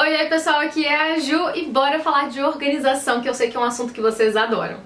Oi, aí pessoal, aqui é a Ju e bora falar de organização, que eu sei que é um assunto que vocês adoram.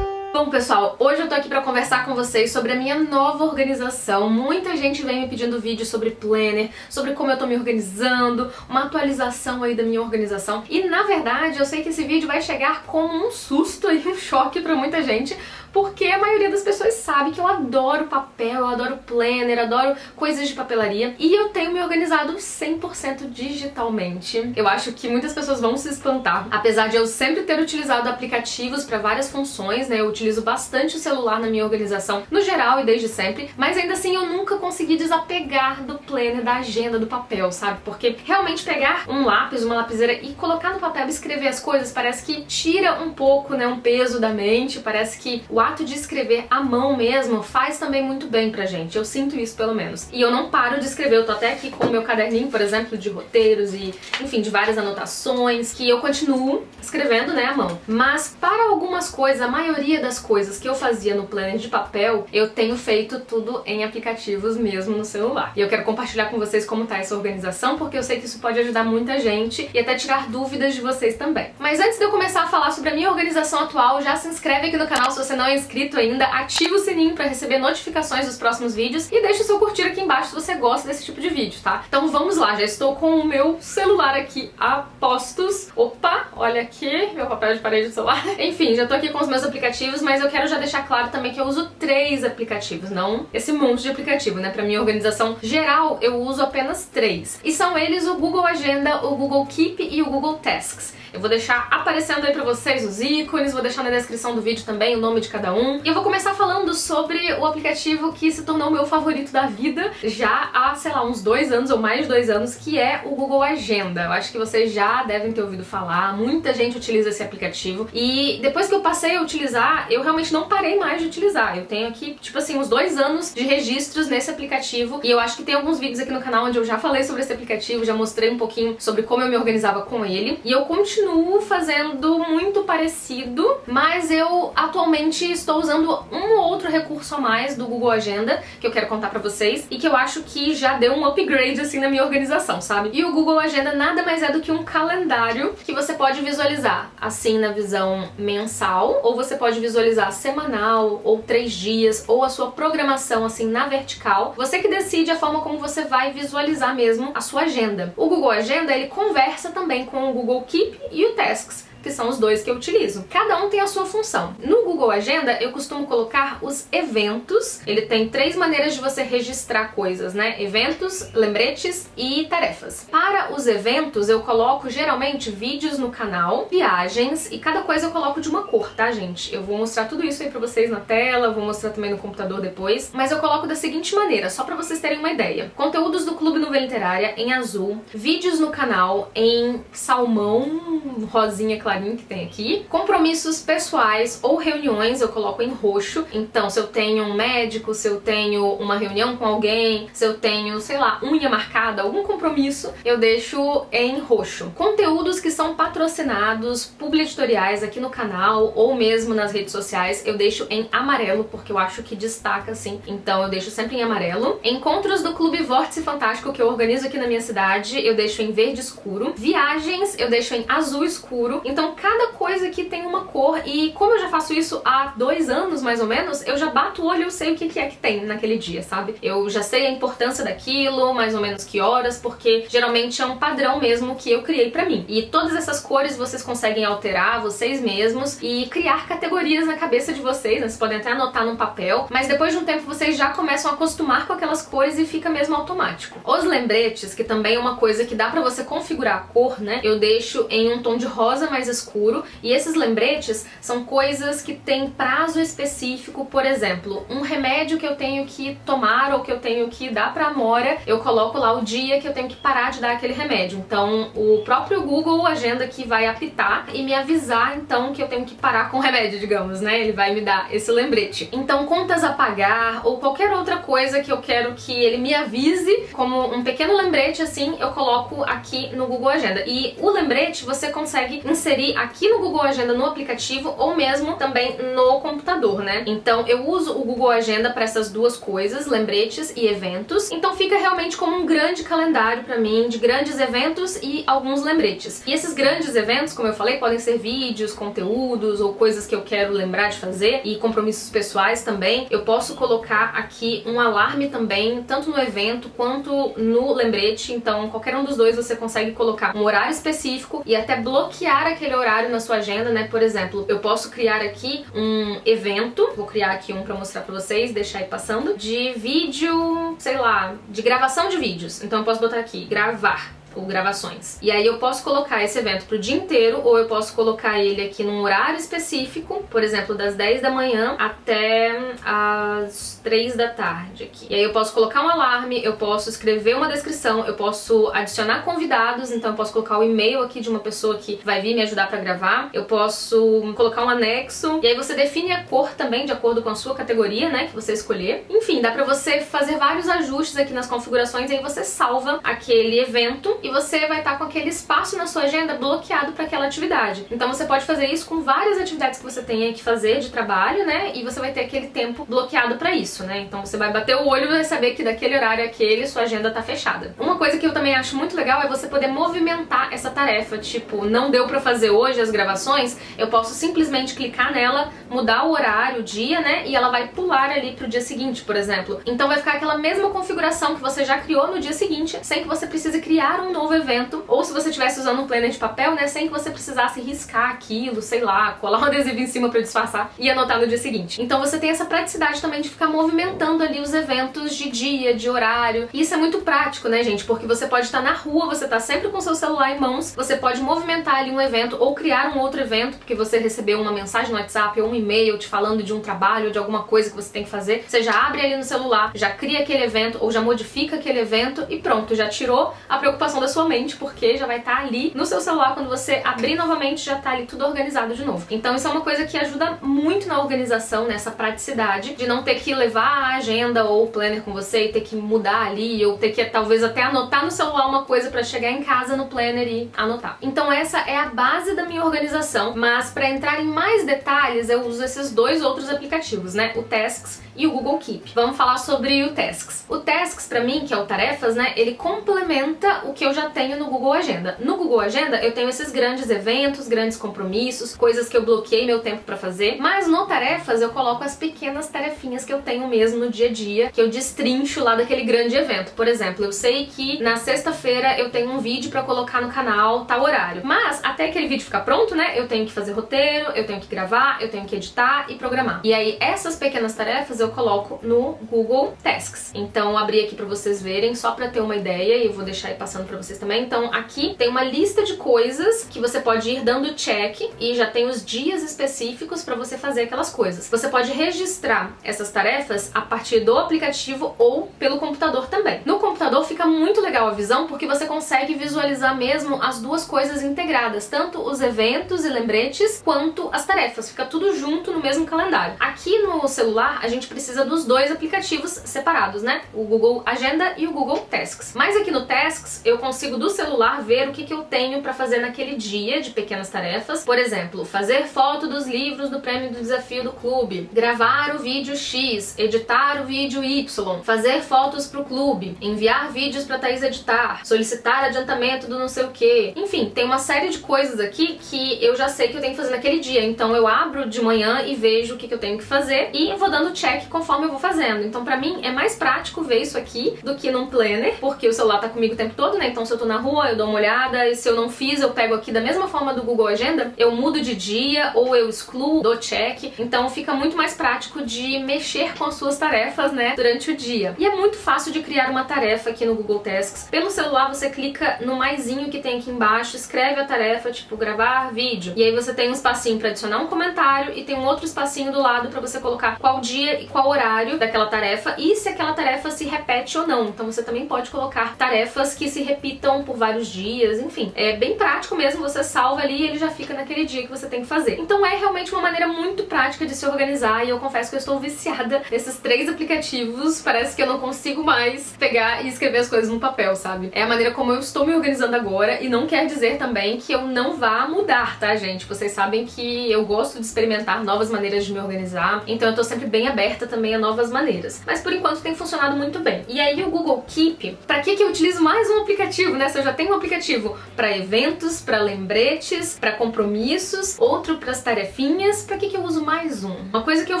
Bom, pessoal, hoje eu tô aqui pra conversar com vocês sobre a minha nova organização. Muita gente vem me pedindo vídeo sobre planner, sobre como eu tô me organizando, uma atualização aí da minha organização. E, na verdade, eu sei que esse vídeo vai chegar como um susto e um choque pra muita gente, porque a maioria das pessoas sabe que eu adoro papel, eu adoro planner, adoro coisas de papelaria e eu tenho me organizado 100% digitalmente. Eu acho que muitas pessoas vão se espantar, apesar de eu sempre ter utilizado aplicativos para várias funções, né? Eu utilizo bastante o celular na minha organização, no geral e desde sempre, mas ainda assim eu nunca consegui desapegar do planner, da agenda, do papel, sabe? Porque realmente pegar um lápis, uma lapiseira e colocar no papel e escrever as coisas parece que tira um pouco, né, um peso da mente, parece que o ato de escrever à mão mesmo faz também muito bem pra gente, eu sinto isso pelo menos. E eu não paro de escrever, eu tô até aqui com o meu caderninho, por exemplo, de roteiros e, enfim, de várias anotações, que eu continuo escrevendo, né, à mão. Mas para algumas coisas, a maioria das coisas que eu fazia no planner de papel, eu tenho feito tudo em aplicativos mesmo no celular. E eu quero compartilhar com vocês como tá essa organização, porque eu sei que isso pode ajudar muita gente e até tirar dúvidas de vocês também. Mas antes de eu começar a falar sobre a minha organização atual, já se inscreve aqui no canal se você não é inscrito ainda, ativa o sininho pra receber notificações dos próximos vídeos e deixa o seu curtir aqui embaixo se você gosta desse tipo de vídeo, tá? Então vamos lá, já estou com o meu celular aqui a postos. Opa, olha aqui, meu papel de parede do celular. Enfim, já tô aqui com os meus aplicativos, mas eu quero já deixar claro também que eu uso 3 aplicativos, não esse monte de aplicativo, né? Pra minha organização geral, eu uso apenas 3. E são eles o Google Agenda, o Google Keep e o Google Tasks. Eu vou deixar aparecendo aí pra vocês os ícones, vou deixar na descrição do vídeo também o nome de cada um. E eu vou começar falando sobre o aplicativo que se tornou o meu favorito da vida já há, sei lá, uns 2 anos ou mais de 2 anos, que é o Google Agenda. Eu acho que vocês já devem ter ouvido falar, muita gente utiliza esse aplicativo. E depois que eu passei a utilizar, eu realmente não parei mais de utilizar. Eu tenho aqui, tipo assim, uns 2 anos de registros nesse aplicativo. E eu acho que tem alguns vídeos aqui no canal onde eu já falei sobre esse aplicativo, já mostrei um pouquinho sobre como eu me organizava com ele. E eu continuo fazendo muito parecido, mas eu atualmente estou usando um ou outro recurso a mais do Google Agenda, que eu quero contar pra vocês, e que eu acho que já deu um upgrade assim na minha organização, sabe? E o Google Agenda nada mais é do que um calendário que você pode visualizar assim na visão mensal, ou você pode visualizar semanal, ou 3 dias, ou a sua programação assim na vertical. Você que decide a forma como você vai visualizar mesmo a sua agenda. O Google Agenda, ele conversa também com o Google Keep e o Tasks, que são os 2 que eu utilizo. Cada um tem a sua função. No Google Agenda, eu costumo colocar os eventos. Ele tem 3 maneiras de você registrar coisas, né? Eventos, lembretes e tarefas. Para os eventos, eu coloco geralmente vídeos no canal, viagens, e cada coisa eu coloco de uma cor, tá, gente? Eu vou mostrar tudo isso aí pra vocês na tela, vou mostrar também no computador depois, mas eu coloco da seguinte maneira, só pra vocês terem uma ideia. Conteúdos do Clube Nuvem Literária em azul, vídeos no canal em salmão, rosinha clarinho que tem aqui, compromissos pessoais ou reuniões eu coloco em roxo. Então, se eu tenho um médico, se eu tenho uma reunião com alguém, se eu tenho, sei lá, unha marcada, algum compromisso, eu deixo em roxo. Conteúdos que são patrocinados, publi editoriais aqui no canal ou mesmo nas redes sociais, eu deixo em amarelo, porque eu acho que destaca assim, então eu deixo sempre em amarelo. Encontros do Clube Vórtice Fantástico que eu organizo aqui na minha cidade, eu deixo em verde escuro. Viagens eu deixo em azul escuro. Então cada coisa aqui tem uma cor, e como eu já faço isso há 2 anos mais ou menos, eu já bato o olho e eu sei o que é que tem naquele dia, sabe? Eu já sei a importância daquilo, mais ou menos que horas, porque geralmente é um padrão mesmo que eu criei pra mim. E todas essas cores vocês conseguem alterar vocês mesmos e criar categorias na cabeça de vocês, né? Vocês podem até anotar num papel, mas depois de um tempo vocês já começam a acostumar com aquelas cores e fica mesmo automático. Os lembretes, que também é uma coisa que dá pra você configurar a cor, né? Eu deixo em um tom de rosa mais escuro, e esses lembretes são coisas que têm prazo específico. Por exemplo, um remédio que eu tenho que tomar ou que eu tenho que dar pra Amora, eu coloco lá o dia que eu tenho que parar de dar aquele remédio. Então o próprio Google Agenda que vai apitar e me avisar então que eu tenho que parar com o remédio, digamos, né? Ele vai me dar esse lembrete. Então contas a pagar ou qualquer outra coisa que eu quero que ele me avise, como um pequeno lembrete assim, eu coloco aqui no Google Agenda. E o lembrete você consegue inserir inserir aqui no Google Agenda no aplicativo ou mesmo também no computador, né? Então eu uso o Google Agenda para essas duas coisas, lembretes e eventos. Então fica realmente como um grande calendário para mim, de grandes eventos e alguns lembretes. E esses grandes eventos, como eu falei, podem ser vídeos, conteúdos ou coisas que eu quero lembrar de fazer e compromissos pessoais também. Eu posso colocar aqui um alarme também, tanto no evento quanto no lembrete. Então qualquer um dos dois você consegue colocar um horário específico e até bloquear aquele horário na sua agenda, né? Por exemplo, eu posso criar aqui um evento, vou criar aqui um pra mostrar pra vocês, deixar aí passando, de vídeo, sei lá, de gravação de vídeos. Então eu posso botar aqui, gravar, ou gravações. E aí eu posso colocar esse evento pro dia inteiro, ou eu posso colocar ele aqui num horário específico, por exemplo, das 10 da manhã até as 3 da tarde aqui. E aí eu posso colocar um alarme, eu posso escrever uma descrição, eu posso adicionar convidados, então eu posso colocar o e-mail aqui de uma pessoa que vai vir me ajudar pra gravar, eu posso colocar um anexo, e aí você define a cor também de acordo com a sua categoria, né, que você escolher. Enfim, dá pra você fazer vários ajustes aqui nas configurações, e aí você salva aquele evento e você vai estar com aquele espaço na sua agenda bloqueado para aquela atividade. Então você pode fazer isso com várias atividades que você tenha que fazer de trabalho, né? E você vai ter aquele tempo bloqueado para isso, né? Então você vai bater o olho e vai saber que daquele horário aquele sua agenda tá fechada. Uma coisa que eu também acho muito legal é você poder movimentar essa tarefa, tipo, não deu para fazer hoje as gravações, eu posso simplesmente clicar nela, mudar o horário, o dia, né? E ela vai pular ali pro dia seguinte, por exemplo. Então vai ficar aquela mesma configuração que você já criou no dia seguinte, sem que você precise criar um novo evento, ou se você estivesse usando um planner de papel, né, sem que você precisasse riscar aquilo, sei lá, colar um adesivo em cima pra disfarçar e anotar no dia seguinte. Então você tem essa praticidade também de ficar movimentando ali os eventos de dia, de horário. E isso é muito prático, né, gente, porque você pode estar na rua, você tá sempre com seu celular em mãos, você pode movimentar ali um evento ou criar um outro evento, porque você recebeu uma mensagem no WhatsApp ou um e-mail te falando de um trabalho ou de alguma coisa que você tem que fazer. Você já abre ali no celular, já cria aquele evento ou já modifica aquele evento e pronto, já tirou a preocupação da sua mente, porque já vai estar ali no seu celular, quando você abrir novamente já tá ali tudo organizado de novo. Então isso é uma coisa que ajuda muito na organização, nessa praticidade de não ter que levar a agenda ou o planner com você e ter que mudar ali, ou ter que talvez até anotar no celular uma coisa pra chegar em casa no planner e anotar. Então essa é a base da minha organização, mas pra entrar em mais detalhes eu uso esses dois outros aplicativos, né, o Tasks e o Google Keep. Vamos falar sobre o Tasks. O Tasks, pra mim, que é o Tarefas, né, ele complementa o que eu já tenho no Google Agenda. No Google Agenda eu tenho esses grandes eventos, grandes compromissos, coisas que eu bloqueei meu tempo pra fazer, mas no Tarefas eu coloco as pequenas tarefinhas que eu tenho mesmo no dia a dia, que eu destrincho lá daquele grande evento. Por exemplo, eu sei que na sexta-feira eu tenho um vídeo pra colocar no canal tal horário, mas até aquele vídeo ficar pronto, né, eu tenho que fazer roteiro, eu tenho que gravar, eu tenho que editar e programar. E aí essas pequenas tarefas eu coloco no Google Tasks. Então abri aqui pra vocês verem, só pra ter uma ideia, e eu vou deixar aí passando pra vocês também. Então aqui tem uma lista de coisas que você pode ir dando check e já tem os dias específicos pra você fazer aquelas coisas. Você pode registrar essas tarefas a partir do aplicativo ou pelo computador também. No computador fica muito legal a visão, porque você consegue visualizar mesmo as duas coisas integradas, tanto os eventos e lembretes quanto as tarefas. Fica tudo junto no mesmo calendário. Aqui no celular a gente precisa dos dois aplicativos separados, né? O Google Agenda e o Google Tasks. Mas aqui no Tasks eu consigo do celular ver o que eu tenho pra fazer naquele dia de pequenas tarefas. Por exemplo, fazer foto dos livros do prêmio do desafio do clube, gravar o vídeo X, editar o vídeo Y, fazer fotos pro clube, enviar vídeos pra Thaís editar, solicitar adiantamento do não sei o que. Enfim, tem uma série de coisas aqui que eu já sei que eu tenho que fazer naquele dia. Então eu abro de manhã e vejo o que eu tenho que fazer e vou dando check conforme eu vou fazendo. Então pra mim é mais prático ver isso aqui do que num planner, porque o celular tá comigo o tempo todo, né? Então se eu tô na rua eu dou uma olhada, e se eu não fiz eu pego aqui da mesma forma do Google Agenda, eu mudo de dia ou eu excluo, dou check. Então fica muito mais prático de mexer com as suas tarefas, né, durante o dia. E é muito fácil de criar uma tarefa aqui no Google Tasks. Pelo celular você clica no maisinho que tem aqui embaixo, escreve a tarefa, tipo gravar vídeo. E aí você tem um espacinho pra adicionar um comentário e tem um outro espacinho do lado pra você colocar qual dia e qual horário daquela tarefa e se aquela tarefa se repete ou não. Então você também pode colocar tarefas que se repitam por vários dias, enfim. É bem prático mesmo, você salva ali e ele já fica naquele dia que você tem que fazer. Então é realmente uma maneira muito prática de se organizar e eu confesso que eu estou viciada nesses 3 aplicativos. Parece que eu não consigo mais pegar e escrever as coisas no papel, sabe? É a maneira como eu estou me organizando agora e não quer dizer também que eu não vá mudar, tá, gente? Vocês sabem que eu gosto de experimentar novas maneiras de me organizar, então eu tô sempre bem aberta também a novas maneiras. Mas por enquanto tem funcionado muito bem. E aí o Google Keep, pra que eu utilizo mais um aplicativo, né? Se eu já tenho um aplicativo pra eventos, pra lembretes, pra compromissos, outro pras tarefinhas, pra que eu uso mais um? Uma coisa que eu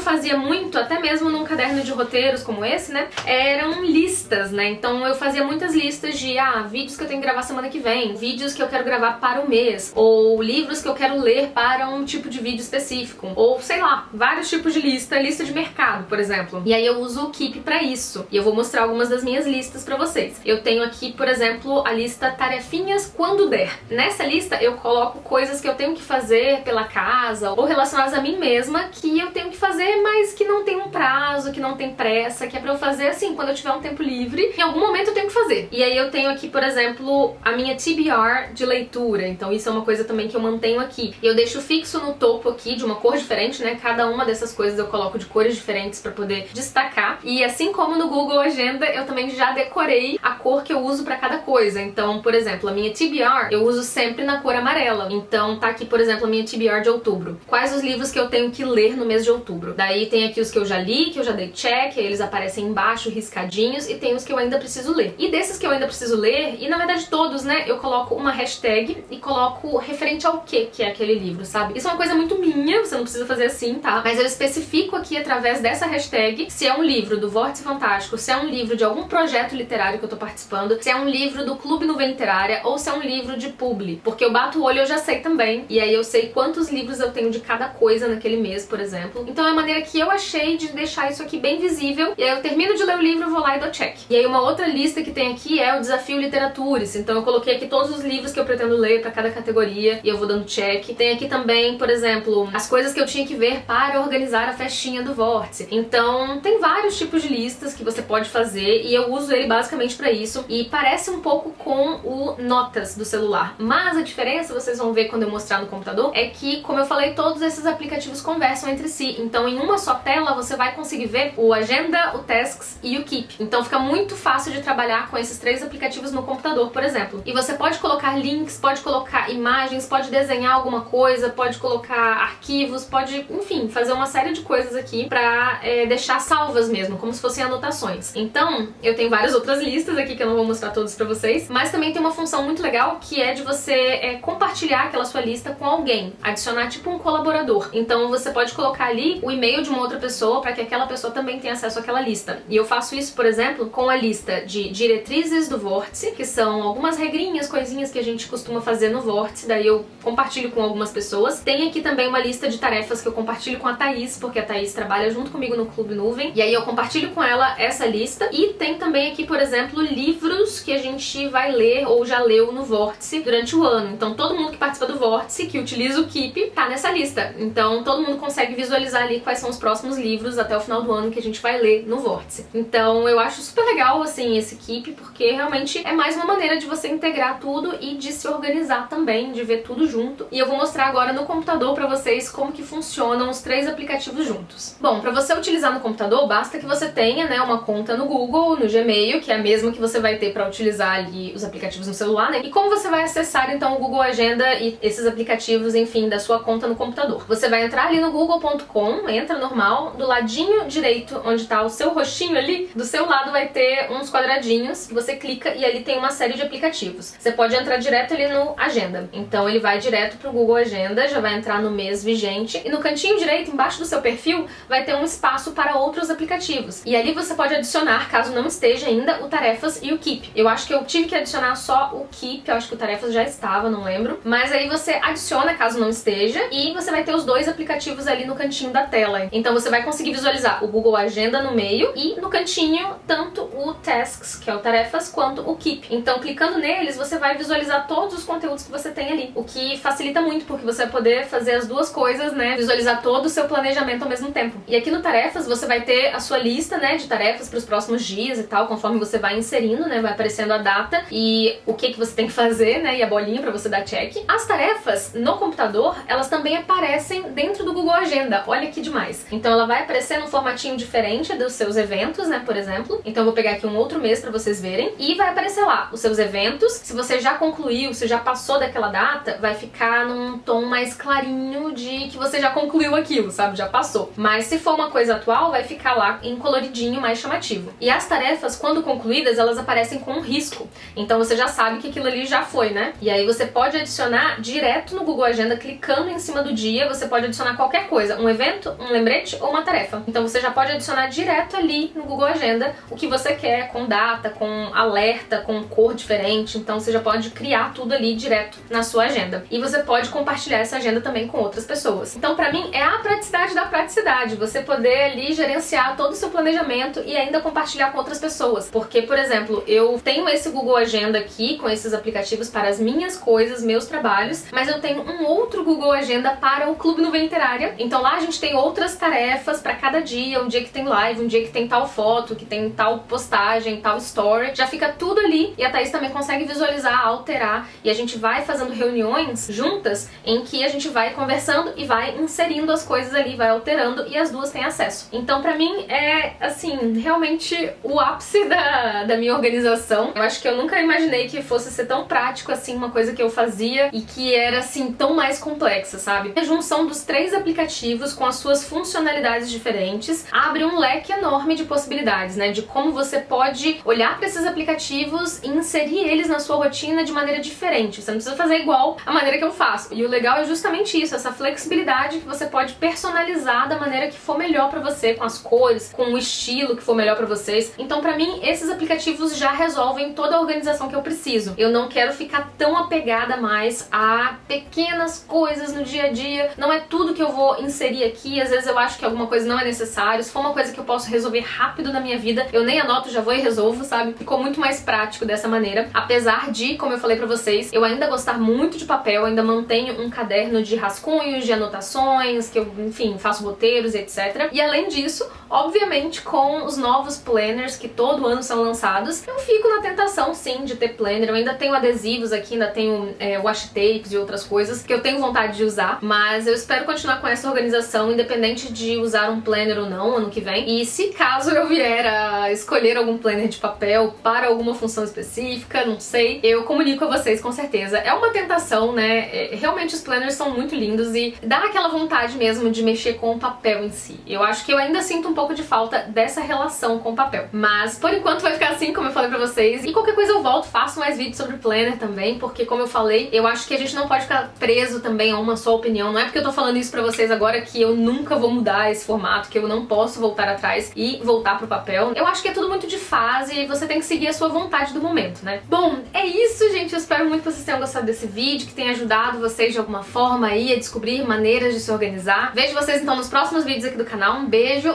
fazia muito, até mesmo num caderno de roteiros como esse, né? Eram listas, né? Então eu fazia muitas listas de, vídeos que eu tenho que gravar semana que vem, vídeos que eu quero gravar para o mês, ou livros que eu quero ler para um tipo de vídeo específico, ou sei lá, vários tipos de lista de mercado, por exemplo. E aí eu uso o Keep pra isso. E eu vou mostrar algumas das minhas listas pra vocês. Eu tenho aqui, por exemplo, a lista tarefinhas quando der. Nessa lista eu coloco coisas que eu tenho que fazer pela casa, ou relacionadas a mim mesma, que eu tenho que fazer, mas que não tem um prazo, que não tem pressa, que é pra eu fazer assim, quando eu tiver um tempo livre, em algum momento eu tenho que fazer. E aí eu tenho aqui, por exemplo, a minha TBR de leitura. Então isso é uma coisa também que eu mantenho aqui. E eu deixo fixo no topo aqui, de uma cor diferente, né? Cada uma dessas coisas eu coloco de cores diferentes pra poder destacar. E assim como no Google Agenda, eu também já decorei a cor que eu uso pra cada coisa. Então, por exemplo, a minha TBR eu uso sempre na cor amarela. Então tá aqui, por exemplo, a minha TBR de outubro. Quais os livros que eu tenho que ler no mês de outubro? Daí tem aqui os que eu já li, que eu já dei check, eles aparecem embaixo riscadinhos, e tem os que eu ainda preciso ler. E desses que eu ainda preciso ler, e na verdade todos, né, eu coloco uma hashtag e coloco referente ao que é aquele livro, sabe? Isso é uma coisa muito minha, você não precisa fazer assim, tá? Mas eu especifico aqui através dessa hashtag se é um livro do Vórtice Fantástico, se é um livro de algum projeto literário que eu tô participando, se é um livro do Clube Nuvem Literária ou se é um livro de publi. Porque eu bato o olho e eu já sei também, e aí eu sei quantos livros eu tenho de cada coisa naquele mês, por exemplo. Então é a maneira que eu achei de deixar isso aqui bem visível, e aí eu termino de ler o livro, vou lá e dou check. E aí uma outra lista que tem aqui é o Desafio Literaturas, então eu coloquei aqui todos os livros que eu pretendo ler pra cada categoria e eu vou dando check. Tem aqui também, por exemplo, as coisas que eu tinha que ver para organizar a festinha do Vórtice. Então tem vários tipos de listas que você pode fazer e eu uso ele basicamente pra isso, e parece um pouco com o Notas do celular, mas a diferença, vocês vão ver quando eu mostrar no computador, é que, como eu falei, todos esses aplicativos conversam entre si. Então em uma só tela você vai conseguir ver o Agenda, o Tasks e o Keep. Então fica muito fácil de trabalhar com esses 3 aplicativos no computador, por exemplo. E você pode colocar links, pode colocar imagens, pode desenhar alguma coisa, pode colocar arquivos, pode, enfim, fazer uma série de coisas aqui pra deixar salvas mesmo, como se fossem anotações. Então, eu tenho várias outras listas aqui que eu não vou mostrar todas pra vocês, mas também tem uma função muito legal que é de você compartilhar aquela sua lista com alguém, adicionar tipo um colaborador. Então você pode colocar ali o e-mail de uma outra pessoa pra que aquela pessoa também tenha acesso àquela lista. E eu faço isso, por exemplo, com a lista de diretrizes do Vórtice, que são algumas regrinhas, coisinhas que a gente costuma fazer no Vórtice, daí eu compartilho com algumas pessoas. Tem aqui também uma lista de tarefas que eu compartilho com a Thaís, porque a Thaís trabalha junto comigo no Clube Nuvem, e aí eu compartilho com ela essa lista. E tem também aqui, por exemplo, livros que a gente vai ler ou já leu no Vórtice durante o ano. Então todo mundo que participa do Vórtice, que utiliza o Keep, tá nessa lista. Então todo mundo consegue visualizar ali quais são os próximos livros até o final do ano que a gente vai ler no Vórtice. Então eu acho super legal, assim, esse Keep, porque realmente é mais uma maneira de você integrar tudo e de se organizar também, de ver tudo junto. E eu vou mostrar agora no computador pra vocês como que funcionam os 3 aplicativos juntos. Bom, pra você utilizar no computador, basta que você tenha, né, uma conta no Google, no Gmail, que é a mesma que você vai ter pra utilizar ali os aplicativos no celular, né? E como você vai acessar, então, o Google Agenda e esses aplicativos, enfim, da sua conta no computador? Você vai entrar ali no google.com, entra normal, do ladinho direito, onde tá o seu rostinho ali, do seu lado vai ter uns quadradinhos, que você clica e ali tem uma série de aplicativos. Você pode entrar direto ali no Agenda. Então ele vai direto pro Google Agenda, já vai entrar no mês vigente, e no cantinho direito, embaixo do seu perfil, vai ter um espaço para outros aplicativos. E ali você pode adicionar, caso não esteja ainda, o Tarefas e o Keep. Eu acho que eu tive que adicionar só o Keep, eu acho que o Tarefas já estava, não lembro. Mas aí você adiciona, caso não esteja, e você vai ter os 2 aplicativos ali no cantinho da tela. Então você vai conseguir visualizar o Google Agenda no meio e no cantinho tanto o Tasks, que é o Tarefas, quanto o Keep. Então clicando neles, você vai visualizar todos os conteúdos que você tem ali, o que facilita muito, porque você vai poder fazer as 2 coisas, né? Visualizar todo o seu planejamento ao mesmo tempo. E aqui no Tarefas tarefas, você vai ter a sua lista, né, de tarefas para os próximos dias e tal, conforme você vai inserindo, né, vai aparecendo a data e o que você tem que fazer, né, e a bolinha para você dar check. As tarefas no computador, elas também aparecem dentro do Google Agenda. Olha que demais. Então ela vai aparecer num formatinho diferente dos seus eventos, né, por exemplo. Então eu vou pegar aqui um outro mês para vocês verem e vai aparecer lá os seus eventos. Se você já concluiu, se já passou daquela data, vai ficar num tom mais clarinho de que você já concluiu aquilo, sabe? Já passou. Mas se for uma coisa atual, vai ficar lá em coloridinho mais chamativo. E as tarefas, quando concluídas, elas aparecem com um risco. Então você já sabe que aquilo ali já foi, né? E aí você pode adicionar direto no Google Agenda, clicando em cima do dia, você pode adicionar qualquer coisa, um evento, um lembrete ou uma tarefa. Então você já pode adicionar direto ali no Google Agenda o que você quer, com data, com alerta, com cor diferente. Então você já pode criar tudo ali direto na sua agenda. E você pode compartilhar essa agenda também com outras pessoas. Então pra mim é a praticidade da praticidade, você poder ali gerenciar todo o seu planejamento e ainda compartilhar com outras pessoas. Porque, por exemplo, eu tenho esse Google Agenda aqui com esses aplicativos para as minhas coisas, meus trabalhos, mas eu tenho um outro Google Agenda para o Clube Nuvem Literária. Então lá a gente tem outras tarefas para cada dia, um dia que tem live, um dia que tem tal foto, que tem tal postagem, tal story. Já fica tudo ali e a Thaís também consegue visualizar, alterar e a gente vai fazendo reuniões juntas em que a gente vai conversando e vai inserindo as coisas ali, vai alterando e as duas têm acesso. Então pra mim é, assim, realmente o ápice da minha organização. Eu acho que eu nunca imaginei que fosse ser tão prático assim, uma coisa que eu fazia e que era assim tão mais complexa, sabe? A junção dos 3 aplicativos com as suas funcionalidades diferentes abre um leque enorme de possibilidades, né? De como você pode olhar para esses aplicativos e inserir eles na sua rotina de maneira diferente. Você não precisa fazer igual a maneira que eu faço. E o legal é justamente isso, essa flexibilidade que você pode personalizar da maneira que for melhor pra você, com as cores, com o estilo que for melhor pra vocês. Então pra mim, esses aplicativos já resolvem toda a organização que eu preciso. Eu não quero ficar tão apegada mais a pequenas coisas no dia a dia. Não é tudo que eu vou inserir aqui, às vezes eu acho que alguma coisa não é necessário. Se for uma coisa que eu posso resolver rápido na minha vida, eu nem anoto, já vou e resolvo, sabe? Ficou muito mais prático dessa maneira. Apesar de, como eu falei pra vocês, eu ainda gostar muito de papel, ainda mantenho um caderno de rascunhos, de anotações, que eu, enfim, faço roteiros, etc. E além disso, obviamente, com os novos planners que todo ano são lançados, eu fico na tentação, sim, de ter planner. Eu ainda tenho adesivos aqui, ainda tenho washi tapes e outras coisas que eu tenho vontade de usar, mas eu espero continuar com essa organização, independente de usar um planner ou não, ano que vem. E se caso eu vier a escolher algum planner de papel para alguma função específica, não sei, eu comunico a vocês com certeza. É uma tentação, né? Realmente os planners são muito lindos e dá aquela vontade mesmo de mexer com o papel em si. Eu acho que eu ainda sinto um pouco de falta dessa relação com o papel. Mas por enquanto vai ficar assim, como eu falei pra vocês. E qualquer coisa eu volto, faço mais vídeos sobre planner também, porque como eu falei, eu acho que a gente não pode ficar preso também a uma só opinião. Não é porque eu tô falando isso pra vocês agora que eu nunca vou mudar esse formato, que eu não posso voltar atrás e voltar pro papel. Eu acho que é tudo muito de fase e você tem que seguir a sua vontade do momento, né? Bom, é isso, gente. Eu espero muito que vocês tenham gostado desse vídeo, que tenha ajudado vocês de alguma forma aí a descobrir maneiras de se organizar. Vejo vocês então nos próximos vídeos aqui do canal. Um beijo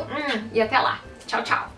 e até lá. Tchau, tchau!